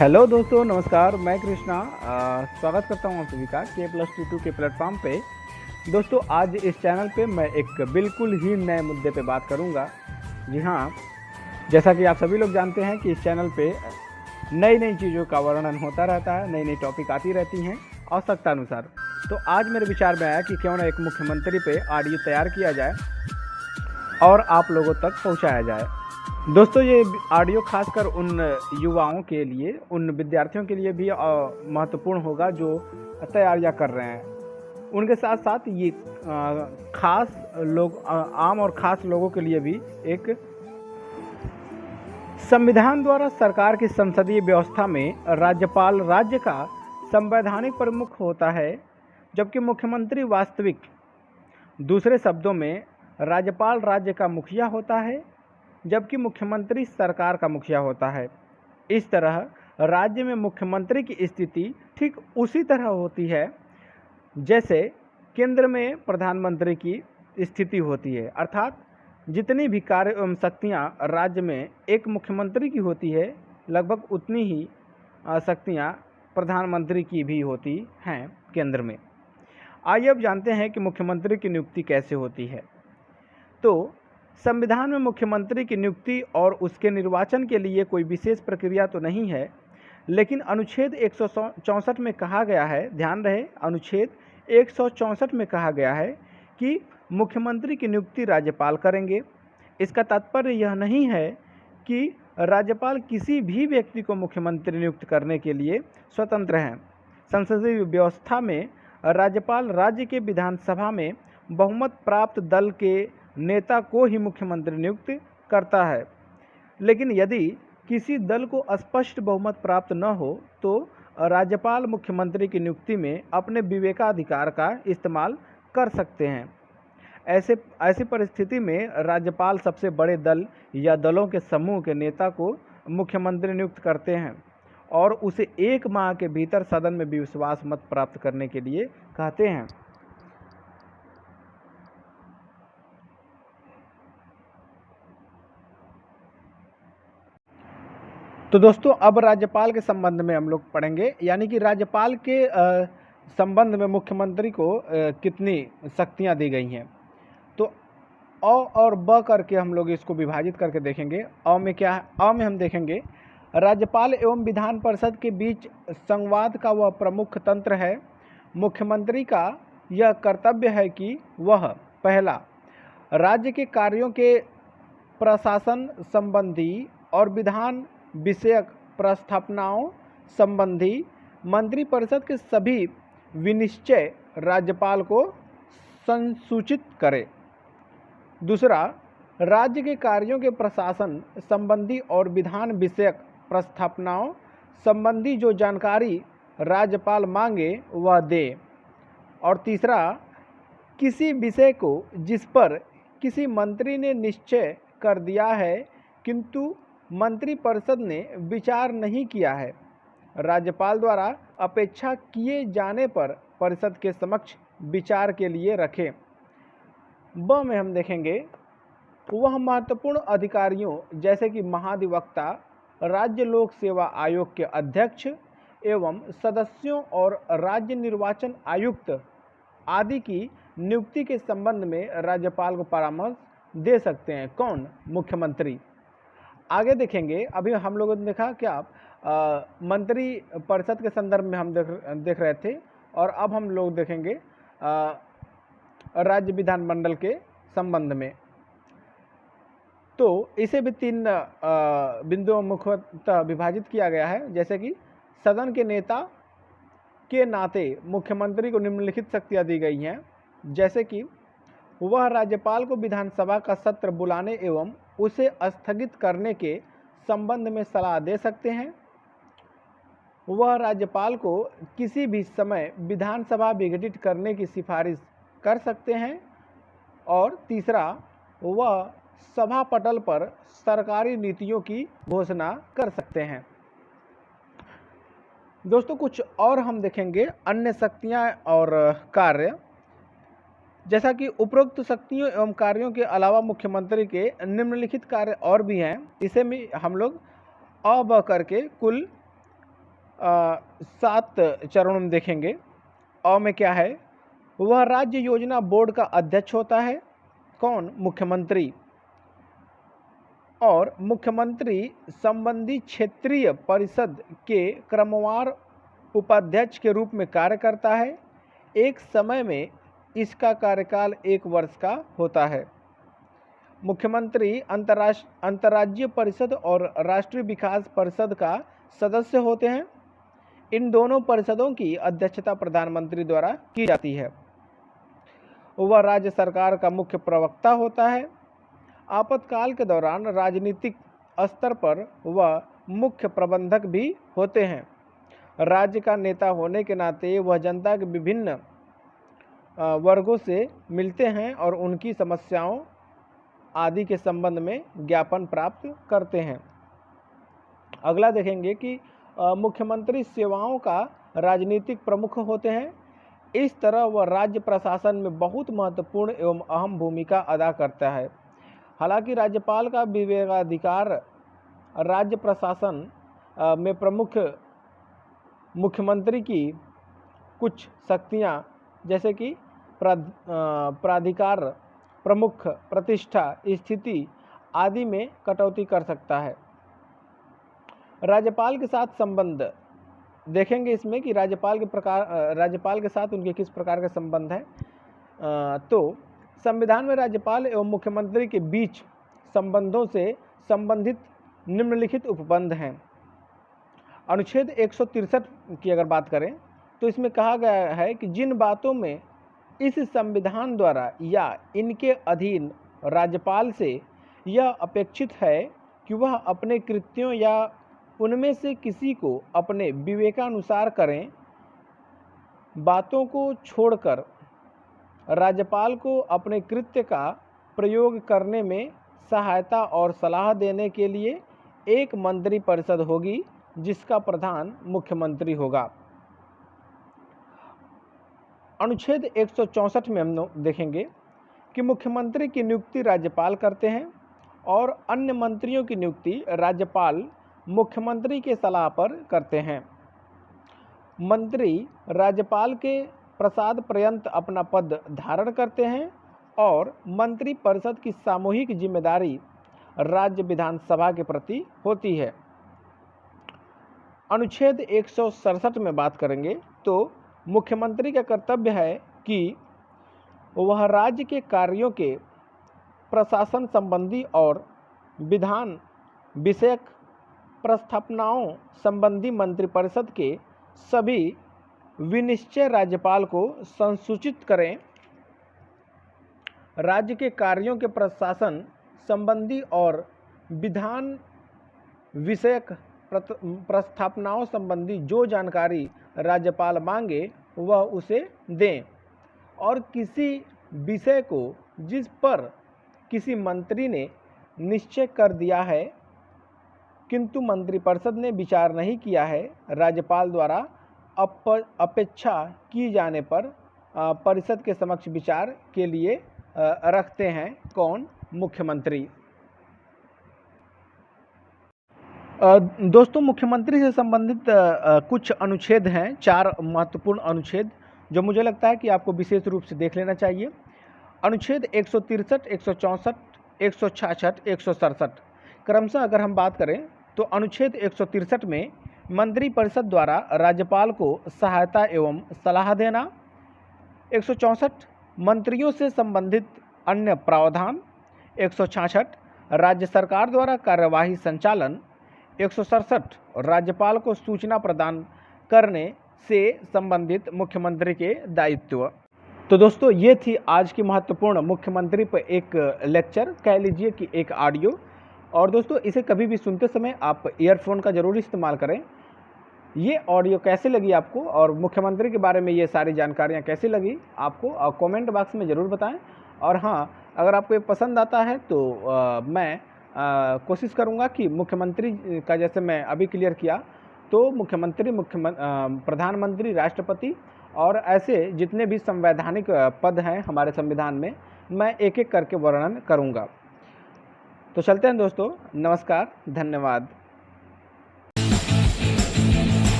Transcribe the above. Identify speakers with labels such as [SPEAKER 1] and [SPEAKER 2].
[SPEAKER 1] Hello दोस्तों, नमस्कार। मैं कृष्णा स्वागत करता हूं आप सभी का K+T2 के प्लेटफॉर्म पे। दोस्तों, आज इस चैनल पे मैं एक बिल्कुल ही नए मुद्दे पे बात करूंगा। जी हाँ, जैसा कि आप सभी लोग जानते हैं कि इस चैनल पे नई नई चीज़ों का वर्णन होता रहता है, नई नई टॉपिक आती रहती हैं आवश्यकता अनुसार। तो आज मेरे विचार में आया कि क्यों ना एक मुख्यमंत्री पे ऑडियो तैयार किया जाए और आप लोगों तक पहुँचाया जाए। दोस्तों, ये ऑडियो खासकर उन युवाओं के लिए, उन विद्यार्थियों के लिए भी महत्वपूर्ण होगा जो तैयारियां कर रहे हैं। उनके साथ साथ ये खास लोग, आम और खास लोगों के लिए भी एक संविधान द्वारा सरकार की संसदीय व्यवस्था में राज्यपाल राज्य का संवैधानिक प्रमुख होता है, जबकि मुख्यमंत्री वास्तविक, दूसरे शब्दों में राज्यपाल राज्य का मुखिया होता है, जबकि मुख्यमंत्री सरकार का मुखिया होता है। इस तरह राज्य में मुख्यमंत्री की स्थिति ठीक उसी तरह होती है जैसे केंद्र में प्रधानमंत्री की स्थिति होती है। अर्थात जितनी भी कार्य एवं शक्तियाँ राज्य में एक मुख्यमंत्री की होती है, लगभग उतनी ही शक्तियाँ प्रधानमंत्री की भी होती हैं केंद्र में। आइए अब जानते हैं कि मुख्यमंत्री की नियुक्ति कैसे होती है। तो संविधान में मुख्यमंत्री की नियुक्ति और उसके निर्वाचन के लिए कोई विशेष प्रक्रिया तो नहीं है, लेकिन अनुच्छेद 164 में कहा गया है, ध्यान रहे, अनुच्छेद 164 में कहा गया है कि मुख्यमंत्री की नियुक्ति राज्यपाल करेंगे। इसका तात्पर्य यह नहीं है कि राज्यपाल किसी भी व्यक्ति को मुख्यमंत्री नियुक्त करने के लिए स्वतंत्र हैं। संसदीय व्यवस्था में राज्यपाल राज्य के विधानसभा में बहुमत प्राप्त दल के नेता को ही मुख्यमंत्री नियुक्त करता है। लेकिन यदि किसी दल को स्पष्ट बहुमत प्राप्त न हो तो राज्यपाल मुख्यमंत्री की नियुक्ति में अपने विवेकाधिकार का इस्तेमाल कर सकते हैं। ऐसी परिस्थिति में राज्यपाल सबसे बड़े दल या दलों के समूह के नेता को मुख्यमंत्री नियुक्त करते हैं और उसे 1 माह के भीतर सदन में विश्वास मत प्राप्त करने के लिए कहते हैं। तो दोस्तों, अब राज्यपाल के संबंध में हम लोग पढ़ेंगे, यानी कि राज्यपाल के संबंध में मुख्यमंत्री को कितनी शक्तियां दी गई हैं। तो अ और ब करके हम लोग इसको विभाजित करके देखेंगे। अ में क्या है? अ में हम देखेंगे राज्यपाल एवं विधान परिषद के बीच संवाद का वह प्रमुख तंत्र है। मुख्यमंत्री का यह कर्तव्य है कि वह पहला, राज्य के कार्यों के प्रशासन संबंधी और विधान विषयक प्रस्थापनाओं संबंधी मंत्रिपरिषद के सभी विनिश्चय राज्यपाल को संसूचित करे। दूसरा, राज्य के कार्यों के प्रशासन संबंधी और विधान विषयक प्रस्थापनाओं संबंधी जो जानकारी राज्यपाल मांगे वह दे। और तीसरा, किसी विषय को जिस पर किसी मंत्री ने निश्चय कर दिया है किंतु मंत्रिपरिषद ने विचार नहीं किया है, राज्यपाल द्वारा अपेक्षा किए जाने पर परिषद के समक्ष विचार के लिए रखें। ब में हम देखेंगे वह महत्वपूर्ण अधिकारियों जैसे कि महाधिवक्ता, राज्य लोक सेवा आयोग के अध्यक्ष एवं सदस्यों और राज्य निर्वाचन आयुक्त आदि की नियुक्ति के संबंध में राज्यपाल को परामर्श दे सकते हैं। कौन? मुख्यमंत्री। आगे देखेंगे, अभी हम लोगों ने देखा क्या मंत्री परिषद के संदर्भ में हम देख रहे थे, और अब हम लोग देखेंगे राज्य विधानमंडल के संबंध में। तो इसे भी 3 बिंदुओं मुख्यतः विभाजित किया गया है। जैसे कि सदन के नेता के नाते मुख्यमंत्री को निम्नलिखित शक्तियां दी गई हैं, जैसे कि वह राज्यपाल को विधानसभा का सत्र बुलाने एवं उसे स्थगित करने के संबंध में सलाह दे सकते हैं। वह राज्यपाल को किसी भी समय विधानसभा विघटित करने की सिफारिश कर सकते हैं। और तीसरा, वह सभा पटल पर सरकारी नीतियों की घोषणा कर सकते हैं। दोस्तों, कुछ और हम देखेंगे अन्य शक्तियां और कार्य। जैसा कि उपरोक्त शक्तियों एवं कार्यों के अलावा मुख्यमंत्री के निम्नलिखित कार्य और भी हैं। इसे भी हम लोग अ ब करके कुल 7 चरणों में देखेंगे। अ में क्या है, वह राज्य योजना बोर्ड का अध्यक्ष होता है। कौन? मुख्यमंत्री। और मुख्यमंत्री संबंधी क्षेत्रीय परिषद के क्रमवार उपाध्यक्ष के रूप में कार्य करता है। एक समय में इसका कार्यकाल 1 वर्ष का होता है। मुख्यमंत्री अंतर्राज्यीय परिषद और राष्ट्रीय विकास परिषद का सदस्य होते हैं। इन दोनों परिषदों की अध्यक्षता प्रधानमंत्री द्वारा की जाती है। वह राज्य सरकार का मुख्य प्रवक्ता होता है। आपातकाल के दौरान राजनीतिक स्तर पर वह मुख्य प्रबंधक भी होते हैं। राज्य का नेता होने के नाते वह जनता के विभिन्न वर्गों से मिलते हैं और उनकी समस्याओं आदि के संबंध में ज्ञापन प्राप्त करते हैं। अगला देखेंगे कि मुख्यमंत्री सेवाओं का राजनीतिक प्रमुख होते हैं। इस तरह वह राज्य प्रशासन में बहुत महत्वपूर्ण एवं अहम भूमिका अदा करता है। हालांकि राज्यपाल का विवेकाधिकार राज्य प्रशासन में प्रमुख मुख्यमंत्री की कुछ शक्तियां जैसे कि प्राधिकार, प्रमुख, प्रतिष्ठा, स्थिति आदि में कटौती कर सकता है। राज्यपाल के साथ संबंध देखेंगे इसमें कि राज्यपाल के साथ उनके किस प्रकार के संबंध है। तो संविधान में राज्यपाल एवं मुख्यमंत्री के बीच संबंधों से संबंधित निम्नलिखित उपबंध हैं। अनुच्छेद 163 की अगर बात करें तो इसमें कहा गया है कि जिन बातों में इस संविधान द्वारा या इनके अधीन राज्यपाल से यह अपेक्षित है कि वह अपने कृत्यों या उनमें से किसी को अपने विवेकानुसार करें, बातों को छोड़कर राज्यपाल को अपने कृत्य का प्रयोग करने में सहायता और सलाह देने के लिए एक मंत्री परिषद होगी जिसका प्रधान मुख्यमंत्री होगा। अनुच्छेद 164 में हम देखेंगे कि मुख्यमंत्री की नियुक्ति राज्यपाल करते हैं और अन्य मंत्रियों की नियुक्ति राज्यपाल मुख्यमंत्री के सलाह पर करते हैं। मंत्री राज्यपाल के प्रसाद पर्यंत अपना पद धारण करते हैं और मंत्री परिषद की सामूहिक जिम्मेदारी राज्य विधानसभा के प्रति होती है। अनुच्छेद 167 में बात करेंगे तो मुख्यमंत्री का कर्तव्य है कि वह राज्य के कार्यों के प्रशासन संबंधी और विधान विषयक प्रस्थापनाओं संबंधी मंत्रिपरिषद के सभी विनिश्चय राज्यपाल को संसूचित करें। राज्य के कार्यों के प्रशासन संबंधी और विधान विषयक प्रस्थापनाओं संबंधी जो जानकारी राज्यपाल मांगे वह उसे दें और किसी विषय को जिस पर किसी मंत्री ने निश्चय कर दिया है किंतु मंत्रिपरिषद ने विचार नहीं किया है, राज्यपाल द्वारा अपेक्षा की जाने पर परिषद के समक्ष विचार के लिए रखते हैं। कौन? मुख्यमंत्री। दोस्तों, मुख्यमंत्री से संबंधित कुछ अनुच्छेद हैं, 4 महत्वपूर्ण अनुच्छेद जो मुझे लगता है कि आपको विशेष रूप से देख लेना चाहिए। अनुच्छेद 163, 164, 166, 167 क्रमशः अगर हम बात करें तो अनुच्छेद 163 में मंत्रिपरिषद द्वारा राज्यपाल को सहायता एवं सलाह देना। 164 मंत्रियों से संबंधित अन्य प्रावधान। 166 राज्य सरकार द्वारा कार्यवाही संचालन। 167 राज्यपाल को सूचना प्रदान करने से संबंधित मुख्यमंत्री के दायित्व। तो दोस्तों, ये थी आज की महत्वपूर्ण मुख्यमंत्री पर एक लेक्चर, कह लीजिए कि एक ऑडियो। और दोस्तों, इसे कभी भी सुनते समय आप ईयरफोन का ज़रूर इस्तेमाल करें। ये ऑडियो कैसे लगी आपको और मुख्यमंत्री के बारे में ये सारी जानकारियाँ कैसी लगी आपको, कमेंट बॉक्स में ज़रूर बताएं। और हाँ, अगर आपको ये पसंद आता है तो मैं कोशिश करूँगा कि मुख्यमंत्री का, जैसे मैं अभी क्लियर किया, तो मुख्यमंत्री, प्रधानमंत्री, राष्ट्रपति और ऐसे जितने भी संवैधानिक पद हैं हमारे संविधान में, मैं एक एक करके वर्णन करूँगा। तो चलते हैं दोस्तों, नमस्कार, धन्यवाद।